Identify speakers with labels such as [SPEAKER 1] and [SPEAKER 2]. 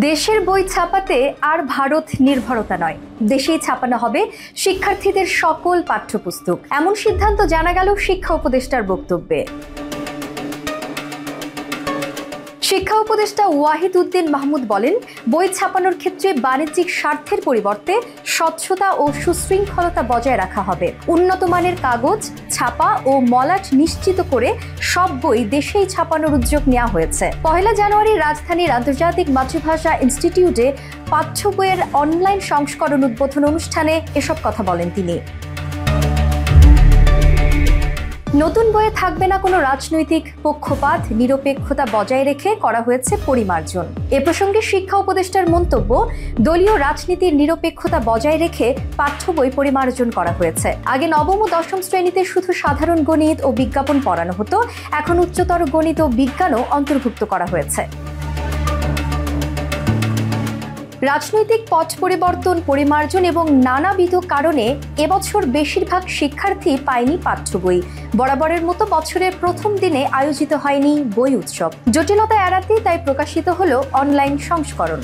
[SPEAKER 1] দেশের বই ছাপাতে আর ভারত নির্ভরতা নয়, দেশেই ছাপানো হবে শিক্ষার্থীদের সকল পাঠ্যপুস্তক। এমন সিদ্ধান্ত জানা গেল শিক্ষা উপদেষ্টার বক্তব্যে। শিক্ষা উপদেষ্টা ওয়াহিদ উদ্দিন মাহমুদ বলেন, বই ছাপানোর ক্ষেত্রে বাণিজ্যিক স্বার্থের পরিবর্তে স্বচ্ছতা ও সুশৃঙ্খলতা বজায় রাখা হবে। উন্নত মানের কাগজ, ছাপা ও মলাট নিশ্চিত করে সব বই দেশেই ছাপানোর উদ্যোগ নেওয়া হয়েছে। 1 জানুয়ারি রাজধানীর আন্তর্জাতিক মাতৃভাষা ইনস্টিটিউটে পাঠ্য বইয়ের অনলাইন সংস্করণ উদ্বোধন অনুষ্ঠানে এসব কথা বলেন তিনি। নতুন বইয়ে থাকবে না কোনো রাজনৈতিক পক্ষপাত, নিরপেক্ষতা বজায় রেখে করা হয়েছে পরিমার্জন। এ প্রসঙ্গে শিক্ষা উপদেষ্টার মন্তব্য, দলীয় রাজনীতির নিরপেক্ষতা বজায় রেখে পাঠ্য বই পরিমার্জন করা হয়েছে। আগে নবম ও দশম শ্রেণীতে শুধু সাধারণ গণিত ও বিজ্ঞাপন পড়ানো হতো, এখন উচ্চতর গণিত ও বিজ্ঞানও অন্তর্ভুক্ত করা হয়েছে। রাজনৈতিক পথ পরিবর্তন, পরিমার্জন এবং নানাবিধ কারণে এবছর বেশিরভাগ শিক্ষার্থী পায়নি পাঠ্য বই। বরাবরের মতো বছরের প্রথম দিনে আয়োজিত হয়নি বই উৎসব। জটিলতা এড়াতে তাই প্রকাশিত হলো অনলাইন সংস্করণ।